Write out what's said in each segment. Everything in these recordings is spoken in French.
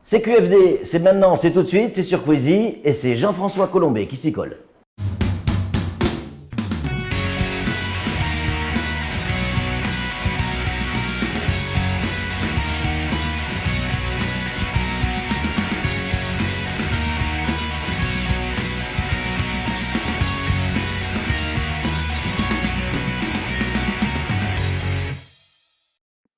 C'est QFD, c'est maintenant, c'est tout de suite, c'est sur Quizy et c'est Jean-François Colombet qui s'y colle.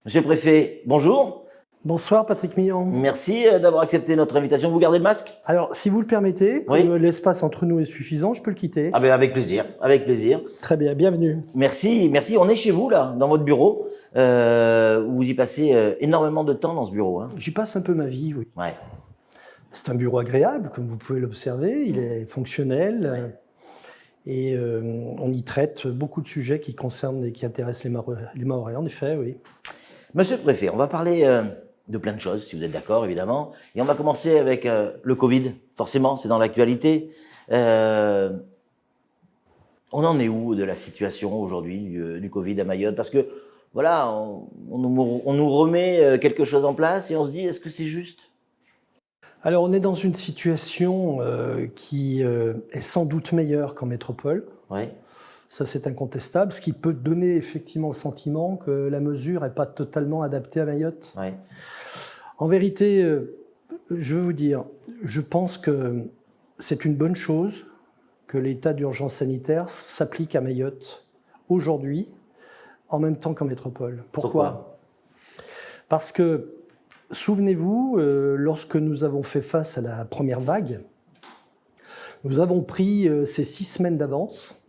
Monsieur le Préfet, bonjour. Bonsoir Patrick Millon. Merci d'avoir accepté notre invitation. Vous gardez le masque? Alors, si vous le permettez, Oui. comme l'espace entre nous est suffisant, je peux le quitter. Ah ben avec plaisir, avec plaisir. Très bien, bienvenue. Merci, merci. On est chez vous là, dans votre bureau. Vous y passez énormément de temps dans ce bureau. Hein. J'y passe un peu ma vie, oui. Ouais. C'est un bureau agréable, comme vous pouvez l'observer. Il est fonctionnel. Et on y traite beaucoup de sujets qui concernent et qui intéressent les Mahorais, en effet, oui. Monsieur le Préfet, on va parler de plein de choses, si vous êtes d'accord, évidemment. Et on va commencer avec le Covid. Forcément, c'est dans l'actualité. On en est où de la situation aujourd'hui du Covid à Mayotte? Parce que, voilà, on nous remet quelque chose en place et on se dit, est-ce que c'est juste? Alors, on est dans une situation qui est sans doute meilleure qu'en métropole. Ouais. Ça, c'est incontestable, ce qui peut donner effectivement le sentiment que la mesure n'est pas totalement adaptée à Mayotte. Ouais. En vérité, je veux vous dire, je pense que c'est une bonne chose que l'état d'urgence sanitaire s'applique à Mayotte aujourd'hui, en même temps qu'en métropole. Pourquoi? Parce que, souvenez-vous, lorsque nous avons fait face à la première vague, nous avons pris ces 6 semaines d'avance,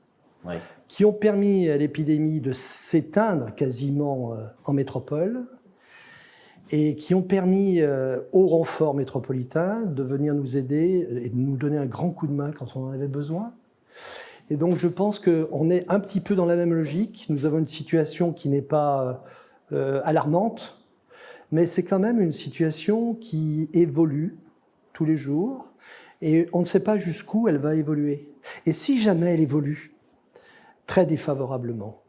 Ouais. qui ont permis à l'épidémie de s'éteindre quasiment en métropole et qui ont permis au renfort métropolitain de venir nous aider et de nous donner un grand coup de main quand on en avait besoin. Et donc je pense qu'on est un petit peu dans la même logique. Nous avons une situation qui n'est pas alarmante, mais c'est quand même une situation qui évolue tous les jours et on ne sait pas jusqu'où elle va évoluer. Et si jamais elle évolue très défavorablement.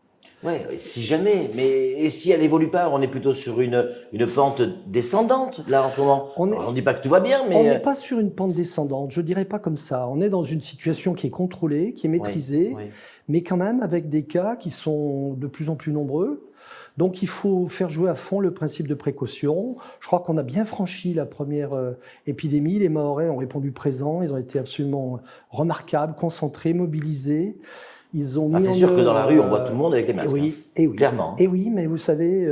Oui, si jamais, mais et si elle évolue pas, on est plutôt sur une pente descendante, là, en ce moment. On ne dit pas que tout va bien, mais... On n'est pas sur une pente descendante, je dirais pas comme ça. On est dans une situation qui est contrôlée, qui est maîtrisée, oui. mais quand même avec des cas qui sont de plus en plus nombreux. Donc il faut faire jouer à fond le principe de précaution. Je crois qu'on a bien franchi la première épidémie. Les Mahorais ont répondu présent, ils ont été absolument remarquables, concentrés, mobilisés. Ils ont c'est sûr que dans la rue, on voit tout le monde avec les masques. Oui, hein. et oui. Clairement. Et oui, mais vous savez,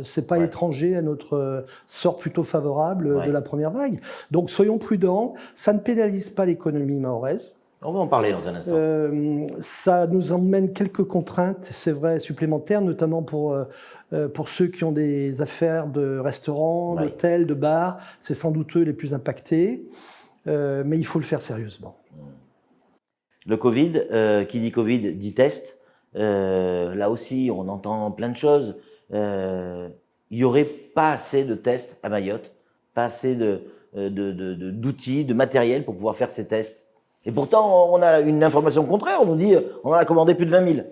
c'est pas étranger à notre sort plutôt favorable de la première vague. Donc soyons prudents. Ça ne pénalise pas l'économie mahoraise. On va en parler dans un instant. Ça nous emmène quelques contraintes, c'est vrai, supplémentaires, notamment pour ceux qui ont des affaires de restaurants, d'hôtels, de bars. C'est sans doute eux les plus impactés, mais il faut le faire sérieusement. Le Covid, qui dit Covid dit test. Là aussi, on entend plein de choses. Il n'y aurait pas assez de tests à Mayotte, pas assez d'outils, de matériel pour pouvoir faire ces tests. Et pourtant, on a une information contraire. On nous dit on en a commandé plus de 20 000.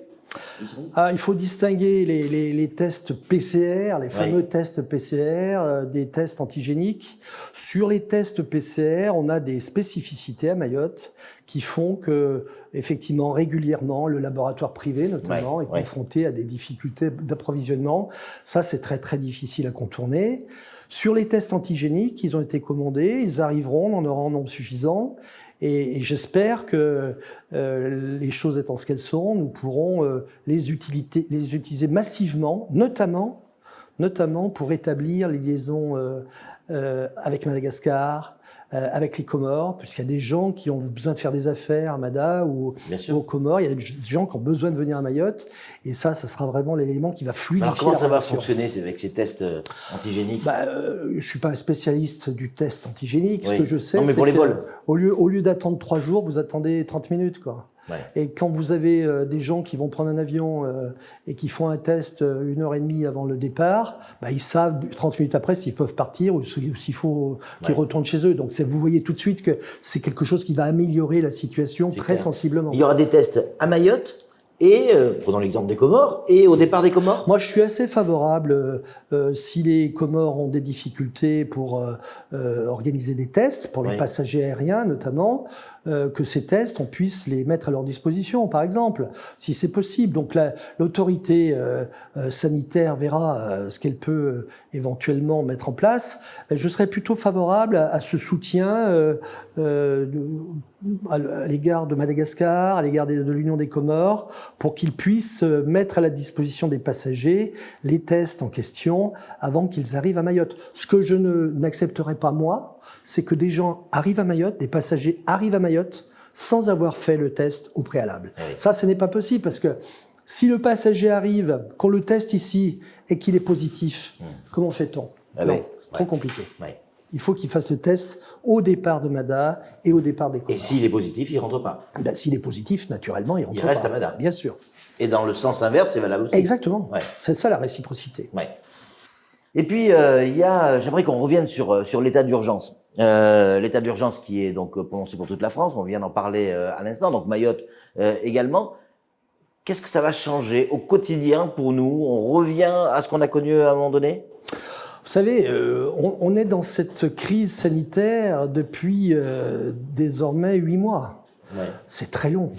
Il faut distinguer les tests PCR, les fameux tests PCR, des tests antigéniques. Sur les tests PCR, on a des spécificités à Mayotte qui font que, effectivement, régulièrement, le laboratoire privé, notamment, est confronté à des difficultés d'approvisionnement. Ça, c'est très, très difficile à contourner. Sur les tests antigéniques, ils ont été commandés, ils arriveront, on en aura en nombre suffisant. Et j'espère que, les choses étant ce qu'elles sont, nous pourrons les utiliser massivement, notamment pour établir les liaisons avec Madagascar, avec les Comores, puisqu'il y a des gens qui ont besoin de faire des affaires à Mada ou aux Comores. Il y a des gens qui ont besoin de venir à Mayotte. Et ça sera vraiment l'élément qui va fluidifier. Alors comment ça va fonctionner avec ces tests antigéniques? Je suis pas un spécialiste du test antigénique. Ce que je sais, c'est qu'au lieu d'attendre 3 jours, vous attendez 30 minutes, quoi. Et quand vous avez des gens qui vont prendre un avion et qui font un test 1h30 avant le départ, ils savent 30 minutes après s'ils peuvent partir ou s'il faut qu'ils retournent chez eux. Donc vous voyez tout de suite que c'est quelque chose qui va améliorer la situation très sensiblement. Il y aura des tests à Mayotte Et, prenons l'exemple des Comores, et au départ des Comores? Moi, je suis assez favorable, si les Comores ont des difficultés pour organiser des tests, pour les passagers aériens notamment, que ces tests, on puisse les mettre à leur disposition, par exemple, si c'est possible. Donc l'autorité sanitaire verra ce qu'elle peut éventuellement mettre en place. Je serais plutôt favorable à ce soutien à l'égard de Madagascar, à l'égard de l'Union des Comores, pour qu'ils puissent mettre à la disposition des passagers les tests en question avant qu'ils arrivent à Mayotte. Ce que je n'accepterai pas, moi, c'est que des gens arrivent à Mayotte, des passagers arrivent à Mayotte sans avoir fait le test au préalable. Oui. Ça, ce n'est pas possible, parce que si le passager arrive, qu'on le teste ici et qu'il est positif, comment fait-on? Non, trop compliqué. Il faut qu'il fasse le test au départ de Mada et au départ des Comores. Et s'il est positif, il ne rentre pas? S'il est positif, naturellement, il rentre pas. Il reste à Mada. Bien sûr. Et dans le sens inverse, c'est valable aussi. Exactement. C'est ça la réciprocité. Et puis, j'aimerais qu'on revienne sur l'état d'urgence. L'état d'urgence qui est donc prononcé pour toute la France, on vient d'en parler à l'instant, donc Mayotte également. Qu'est-ce que ça va changer au quotidien pour nous? On revient à ce qu'on a connu à un moment donné? Vous savez, on est dans cette crise sanitaire depuis désormais 8 mois. C'est très long.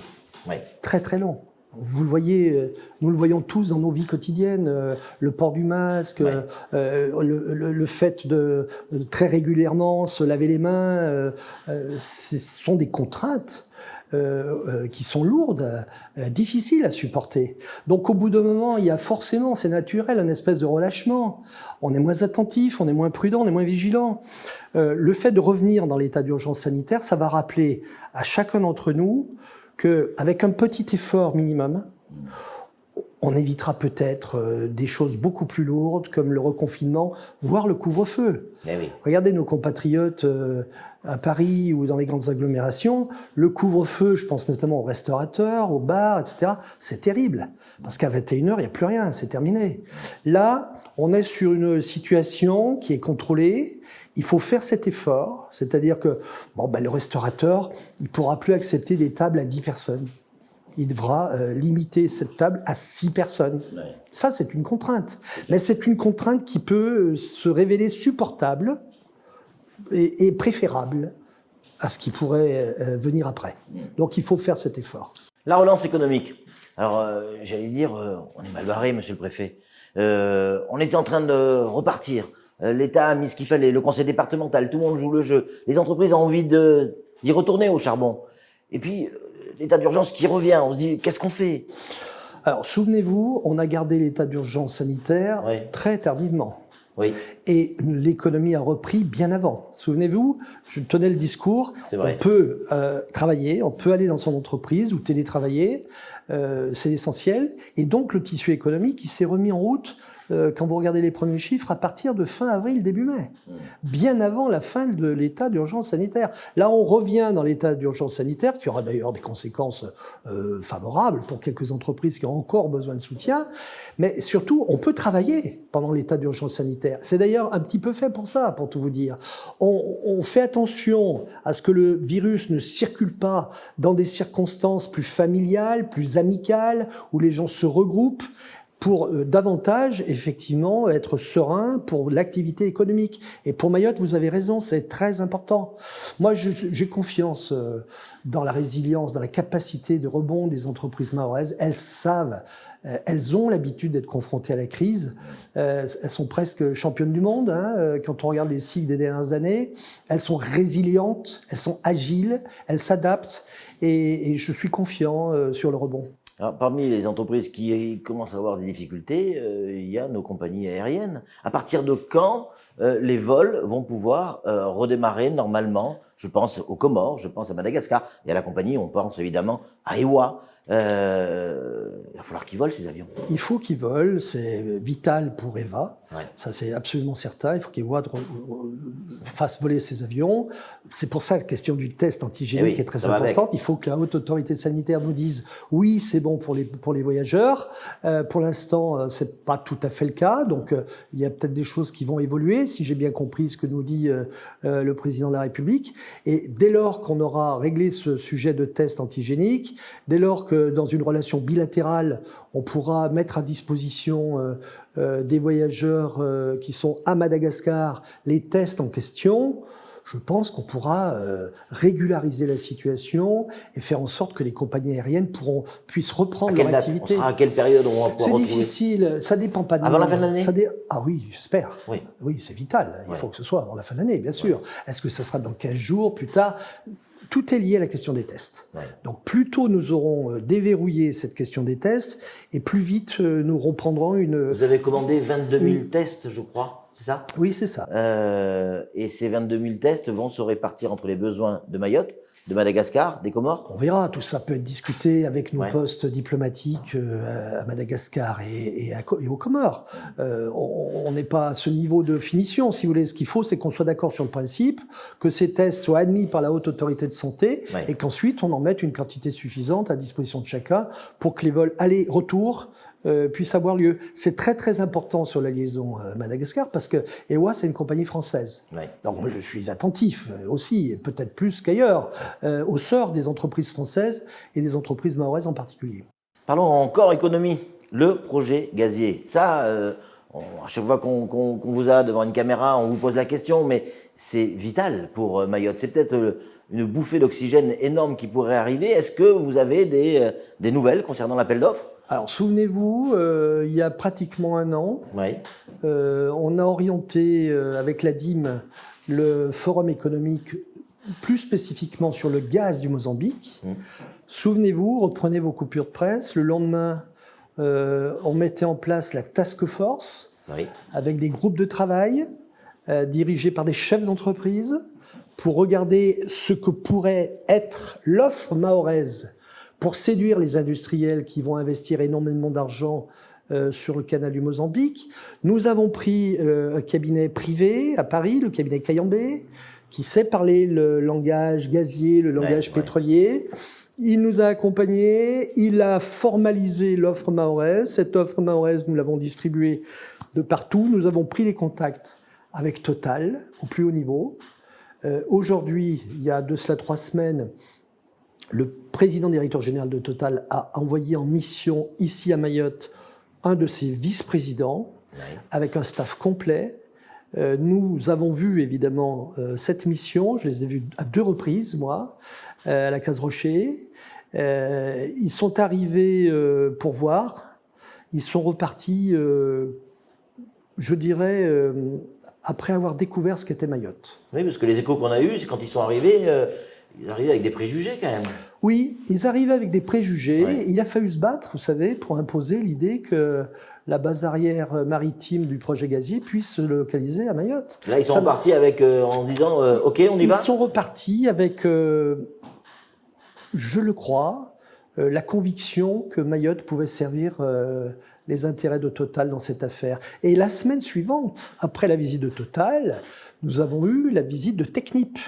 Très, très long. Vous le voyez, nous le voyons tous dans nos vies quotidiennes, le port du masque, le fait de très régulièrement se laver les mains, ce sont des contraintes qui sont lourdes, difficiles à supporter. Donc au bout d'un moment, il y a forcément, c'est naturel, une espèce de relâchement. On est moins attentif, on est moins prudent, on est moins vigilant. Le fait de revenir dans l'état d'urgence sanitaire, ça va rappeler à chacun d'entre nous qu'avec un petit effort minimum, on évitera peut-être des choses beaucoup plus lourdes comme le reconfinement, voire le couvre-feu. Regardez nos compatriotes à Paris ou dans les grandes agglomérations, le couvre-feu, je pense notamment aux restaurateurs, aux bars, etc., c'est terrible. Parce qu'à 21h, il n'y a plus rien, c'est terminé. Là, on est sur une situation qui est contrôlée. Il faut faire cet effort, c'est-à-dire que le restaurateur, il ne pourra plus accepter des tables à 10 personnes. Il devra limiter cette table à 6 personnes. Ça, c'est une contrainte. Mais c'est une contrainte qui peut se révéler supportable et préférable à ce qui pourrait venir après. Donc, il faut faire cet effort. La relance économique. Alors, j'allais dire, on est mal barré, monsieur le préfet. On était en train de repartir. L'État a mis ce qu'il fallait, le conseil départemental, tout le monde joue le jeu. Les entreprises ont envie d'y retourner au charbon. Et puis, l'état d'urgence qui revient, on se dit, qu'est-ce qu'on fait? Alors, souvenez-vous, on a gardé l'état d'urgence sanitaire très tardivement. Et l'économie a repris bien avant. Souvenez-vous, je tenais le discours, on peut travailler, on peut aller dans son entreprise ou télétravailler, c'est essentiel. Et donc, le tissu économique, il s'est remis en route, quand vous regardez les premiers chiffres, à partir de fin avril, début mai. Bien avant la fin de l'état d'urgence sanitaire. Là, on revient dans l'état d'urgence sanitaire, qui aura d'ailleurs des conséquences favorables pour quelques entreprises qui ont encore besoin de soutien. Mais surtout, on peut travailler pendant l'état d'urgence sanitaire. C'est d'ailleurs un petit peu fait pour ça, pour tout vous dire. On fait attention à ce que le virus ne circule pas dans des circonstances plus familiales, plus amicales, où les gens se regroupent, pour davantage, effectivement, être serein pour l'activité économique. Et pour Mayotte, vous avez raison, c'est très important. Moi, j'ai confiance dans la résilience, dans la capacité de rebond des entreprises mahoraises. Elles savent, elles ont l'habitude d'être confrontées à la crise. Elles sont presque championnes du monde, quand on regarde les cycles des dernières années. Elles sont résilientes, elles sont agiles, elles s'adaptent. Et je suis confiant sur le rebond. Alors, parmi les entreprises qui commencent à avoir des difficultés, il y a nos compagnies aériennes. À partir de quand les vols vont pouvoir redémarrer normalement? Je pense aux Comores, je pense à Madagascar. Et à la compagnie, on pense évidemment à EWA. Il va falloir qu'ils volent, ces avions. Il faut qu'ils volent, c'est vital pour EVA. Ça, c'est absolument certain. Il faut qu'EWA fasse voler ces avions. C'est pour ça la question du test antigénique est très importante. Il faut que la haute autorité sanitaire nous dise oui, c'est bon pour les voyageurs. Pour l'instant, c'est pas tout à fait le cas. Donc, il y a peut-être des choses qui vont évoluer, si j'ai bien compris ce que nous dit le président de la République. Et dès lors qu'on aura réglé ce sujet de tests antigéniques, dès lors que dans une relation bilatérale, on pourra mettre à disposition des voyageurs qui sont à Madagascar les tests en question, je pense qu'on pourra régulariser la situation et faire en sorte que les compagnies aériennes puissent reprendre leur activité. On sera à quelle période on va pouvoir C'est retrouver? difficile, ça dépend pas de nous. Avant la fin de l'année? Ah oui, j'espère. Oui. Oui, c'est vital. Il faut que ce soit avant la fin de l'année, bien sûr. Est-ce que ça sera dans 15 jours, plus tard? Tout est lié à la question des tests. Donc plus tôt nous aurons déverrouillé cette question des tests, et plus vite nous reprendrons une... Vous avez commandé 22 000 tests, je crois, c'est ça? Oui, c'est ça. Et ces 22 000 tests vont se répartir entre les besoins de Mayotte, de Madagascar, des Comores? On verra, tout ça peut être discuté avec nos postes diplomatiques à Madagascar et aux Comores. On n'est pas à ce niveau de finition, si vous voulez. Ce qu'il faut, c'est qu'on soit d'accord sur le principe, que ces tests soient admis par la Haute Autorité de Santé, et qu'ensuite on en mette une quantité suffisante à disposition de chacun pour que les vols aller-retour puissent avoir lieu. C'est très très important sur la liaison Madagascar, parce que EWA, c'est une compagnie française. Donc moi je suis attentif aussi, et peut-être plus qu'ailleurs, au sort des entreprises françaises et des entreprises mahoraises en particulier. Parlons encore économie. Le projet gazier. Ça, à chaque fois qu'on vous a devant une caméra, on vous pose la question, mais c'est vital pour Mayotte. C'est peut-être une bouffée d'oxygène énorme qui pourrait arriver. Est-ce que vous avez des nouvelles concernant l'appel d'offres? Alors, souvenez-vous, il y a pratiquement un an, on a orienté avec la DIM le forum économique plus spécifiquement sur le gaz du Mozambique. Souvenez-vous, reprenez vos coupures de presse. Le lendemain, on mettait en place la task force avec des groupes de travail dirigés par des chefs d'entreprise pour regarder ce que pourrait être l'offre mahoraise pour séduire les industriels qui vont investir énormément d'argent sur le canal du Mozambique. Nous avons pris un cabinet privé à Paris, le cabinet Cayambé, qui sait parler le langage gazier, le langage pétrolier. Il nous a accompagnés, il a formalisé l'offre mahoraise. Cette offre mahoraise, nous l'avons distribuée de partout. Nous avons pris les contacts avec Total, au plus haut niveau. Aujourd'hui, il y a de cela 3 semaines, le président directeur général de Total a envoyé en mission ici à Mayotte un de ses vice-présidents avec un staff complet. Nous avons vu évidemment cette mission, je les ai vus à 2 reprises, moi, à la Case Rocher. Ils sont arrivés pour voir, ils sont repartis, je dirais, après avoir découvert ce qu'était Mayotte. Oui, parce que les échos qu'on a eus, c'est quand ils sont arrivés, ils arrivaient avec des préjugés quand même. Oui, ils arrivaient avec des préjugés. Il a fallu se battre, vous savez, pour imposer l'idée que la base arrière maritime du projet gazier puisse se localiser à Mayotte. Là, ils sont repartis avec, en disant « Ok, on y va ». Ils sont repartis avec, je le crois, la conviction que Mayotte pouvait servir les intérêts de Total dans cette affaire. Et la semaine suivante, après la visite de Total, nous avons eu la visite de Technip.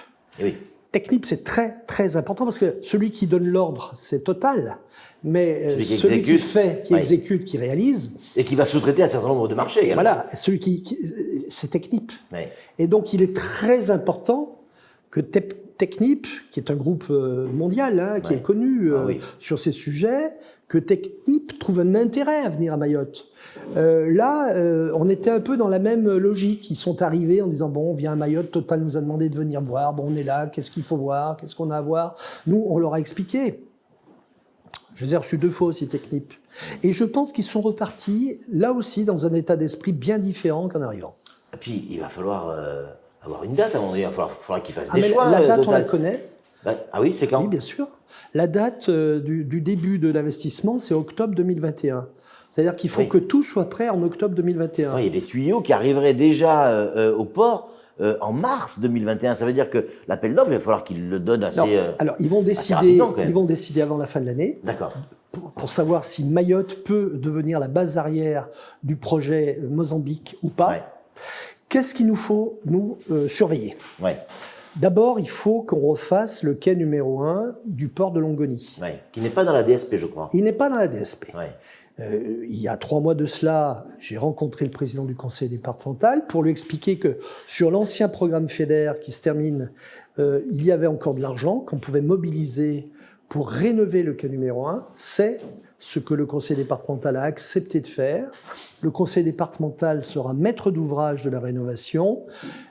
Oui. Technip, c'est très, très important parce que celui qui donne l'ordre, c'est Total, mais celui qui fait, qui exécute, qui réalise... Et qui va sous-traiter un certain nombre de marchés. Et voilà, celui c'est Technip. Et donc, il est très important que Technip, qui est un groupe mondial, qui est connu sur ces sujets, que Technip trouve un intérêt à venir à Mayotte. Là, on était un peu dans la même logique. Ils sont arrivés en disant, bon, on vient à Mayotte, Total nous a demandé de venir voir, bon, on est là, qu'est-ce qu'il faut voir, qu'est-ce qu'on a à voir. Nous, on leur a expliqué. Je les ai reçus 2 fois aussi, Technip. Et je pense qu'ils sont repartis, là aussi, dans un état d'esprit bien différent qu'en arrivant. Et puis, il va falloir avoir une date à un moment donné, il va falloir qu'ils fassent des choix. La date, on la connaît. Ah oui, c'est quand? Oui, bien sûr. La date du début de l'investissement, c'est octobre 2021. C'est-à-dire qu'il faut que tout soit prêt en octobre 2021. Il y a des tuyaux qui arriveraient déjà au port en mars 2021. Ça veut dire que l'appel d'offres, il va falloir qu'ils le donnent assez alors, ils vont décider avant la fin de l'année. D'accord. Pour savoir si Mayotte peut devenir la base arrière du projet Mozambique ou pas. Qu'est-ce qu'il nous faut, nous, surveiller? D'abord, il faut qu'on refasse le quai numéro 1 du port de Longoni. Qui n'est pas dans la DSP, je crois. Il n'est pas dans la DSP. Il y a 3 mois de cela, j'ai rencontré le président du conseil départemental pour lui expliquer que sur l'ancien programme FEDER qui se termine, il y avait encore de l'argent qu'on pouvait mobiliser pour rénover le quai numéro 1. C'est ce que le conseil départemental a accepté de faire. Le conseil départemental sera maître d'ouvrage de la rénovation.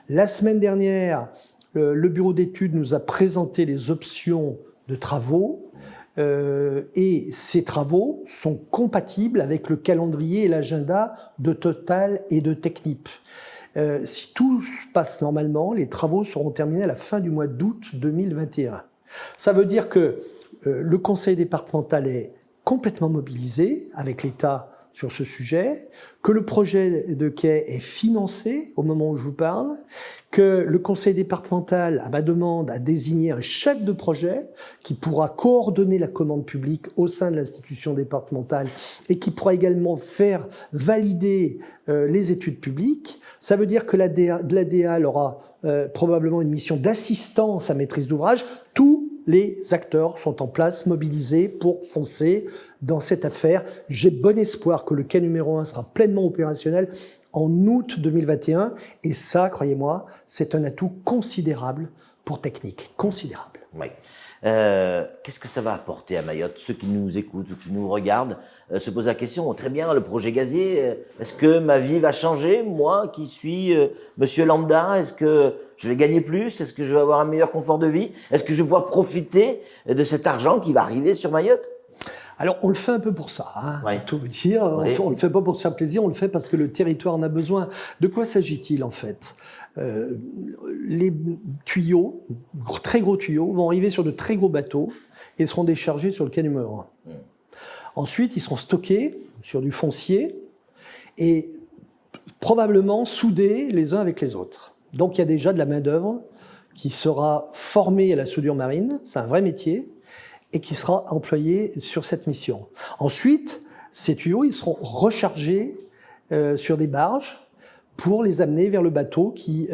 La semaine dernière, le bureau d'études nous a présenté les options de travaux et ces travaux sont compatibles avec le calendrier et l'agenda de Total et de Technip. Si tout se passe normalement, les travaux seront terminés à la fin du mois d'août 2021. Ça veut dire que le conseil départemental est complètement mobilisé avec l'État sur ce sujet, que le projet de quai est financé au moment où je vous parle, que le conseil départemental, à ma demande, a désigné un chef de projet qui pourra coordonner la commande publique au sein de l'institution départementale et qui pourra également faire valider les études publiques. Ça veut dire que l'ADA aura probablement une mission d'assistance à maîtrise d'ouvrage. Tous les acteurs sont en place, mobilisés pour foncer dans cette affaire. J'ai bon espoir que le quai numéro 1 sera pleinement opérationnel en août 2021. Et ça, croyez-moi, c'est un atout considérable pour Technip. Considérable. Oui. Qu'est-ce que ça va apporter à Mayotte? Ceux qui nous écoutent ou qui nous regardent se posent la question, très bien, le projet gazier, est-ce que ma vie va changer, moi qui suis monsieur lambda? Est-ce que je vais gagner plus? Est-ce que je vais avoir un meilleur confort de vie? Est-ce que je vais pouvoir profiter de cet argent qui va arriver sur Mayotte? Alors, on le fait un peu pour ça, hein, ouais. pour tout vous dire. Ouais. On le fait pas pour se faire plaisir, on le fait parce que le territoire en a besoin. De quoi s'agit-il, en fait? Les tuyaux, très gros tuyaux, vont arriver sur de très gros bateaux et seront déchargés sur le quai numéro 1. Ensuite, ils seront stockés sur du foncier et probablement soudés les uns avec les autres. Donc, il y a déjà de la main-d'œuvre qui sera formée à la soudure marine, c'est un vrai métier, et qui sera employée sur cette mission. Ensuite, ces tuyaux, ils seront rechargés sur des barges pour les amener vers le bateau qui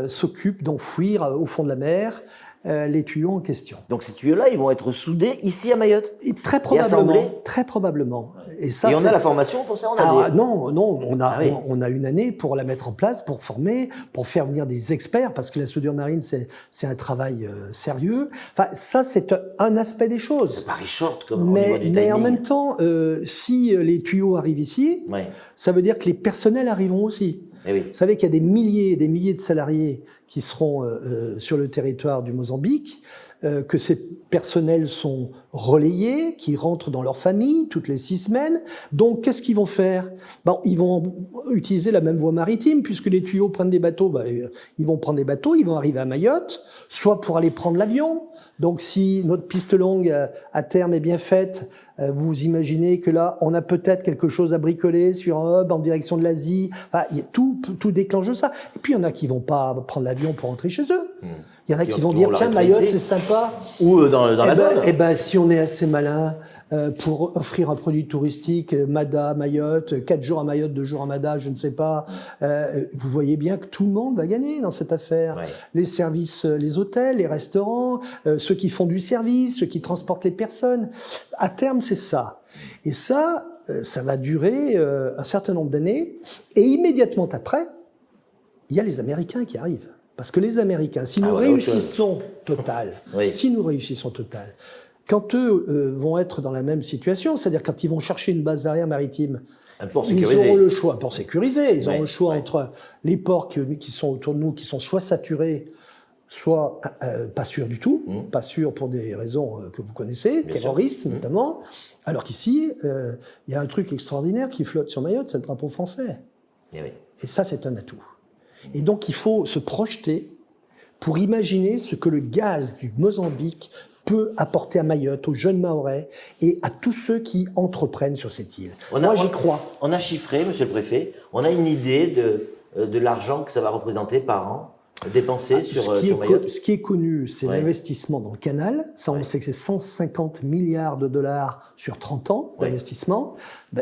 s'occupe d'enfouir au fond de la mer les tuyaux en question. Donc ces tuyaux-là, ils vont être soudés ici à Mayotte? Et très probablement. Très probablement. Et on a la formation pour ça? Non, on a une année pour la mettre en place, pour former, pour faire venir des experts, parce que la soudure marine, c'est un travail sérieux. Enfin, ça, c'est un aspect des choses. C'est pas short comme au niveau du timing. Mais en même temps, si les tuyaux arrivent ici, ça veut dire que les personnels arriveront aussi. Oui. Vous savez qu'il y a des milliers de salariés qui seront sur le territoire du Mozambique, que ces personnels sont relayés, qui rentrent dans leur famille toutes les 6 semaines. Donc, qu'est-ce qu'ils vont faire? Ils vont utiliser la même voie maritime, puisque les tuyaux prennent des bateaux. Ils vont prendre des bateaux, ils vont arriver à Mayotte, soit pour aller prendre l'avion. Donc, si notre piste longue à terme est bien faite, vous imaginez que là, on a peut-être quelque chose à bricoler sur un hub en direction de l'Asie. Enfin, tout déclenche ça. Et puis, il y en a qui vont pas prendre l'avion pour rentrer chez eux. Il y en a qui vont dire, tiens, Mayotte, c'est sympa. Ou dans la zone. Eh ben, si on est assez malin pour offrir un produit touristique, Mada, Mayotte, 4 jours à Mayotte, 2 jours à Mada, je ne sais pas, vous voyez bien que tout le monde va gagner dans cette affaire. Ouais. Les services, les hôtels, les restaurants, ceux qui font du service, ceux qui transportent les personnes. À terme, c'est ça. Et ça va durer un certain nombre d'années. Et immédiatement après, il y a les Américains qui arrivent. Parce que les Américains, si nous réussissons Total, quand eux vont être dans la même situation, c'est-à-dire quand ils vont chercher une base d'arrière maritime, ils auront le choix pour sécuriser. Ils auront le choix entre les ports qui sont autour de nous, qui sont soit saturés, soit pas sûrs du tout, pas sûrs pour des raisons que vous connaissez, terroristes notamment. Alors qu'ici, il y a un truc extraordinaire qui flotte sur Mayotte, c'est le drapeau français. Et ça, c'est un atout. Et donc, il faut se projeter pour imaginer ce que le gaz du Mozambique peut apporter à Mayotte, aux jeunes Mahorais et à tous ceux qui entreprennent sur cette île. Moi, j'y crois. On a chiffré, monsieur le préfet, on a une idée de l'argent que ça va représenter par an dépensé sur Mayotte? Ce qui est connu, c'est l'investissement dans le canal. Ça, on sait que c'est 150 milliards de dollars sur 30 ans d'investissement.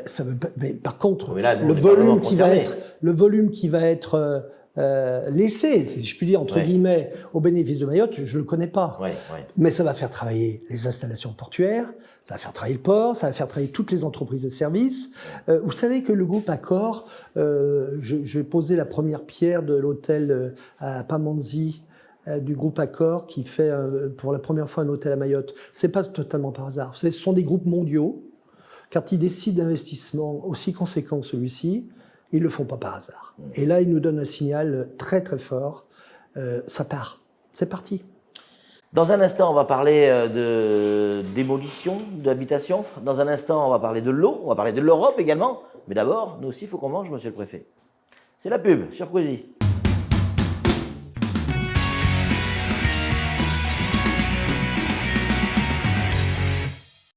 Ça veut, mais par contre, le volume qui va être laissé, si je puis dire, entre guillemets, au bénéfice de Mayotte, je ne le connais pas. Mais ça va faire travailler les installations portuaires, ça va faire travailler le port, ça va faire travailler toutes les entreprises de services. Vous savez que le groupe Accor, je vais poser la première pierre de l'hôtel à Pamandzi, du groupe Accor, qui fait pour la première fois un hôtel à Mayotte. C'est pas totalement par hasard. Vous savez, ce sont des groupes mondiaux. Quand ils décident d'investissement aussi conséquent que celui-ci, ils ne le font pas par hasard. Et là, ils nous donnent un signal très très fort. Ça part. C'est parti. Dans un instant, on va parler de démolition d'habitation. Dans un instant, on va parler de l'eau. On va parler de l'Europe également. Mais d'abord, nous aussi, il faut qu'on mange, monsieur le préfet. C'est la pub sur Quasi.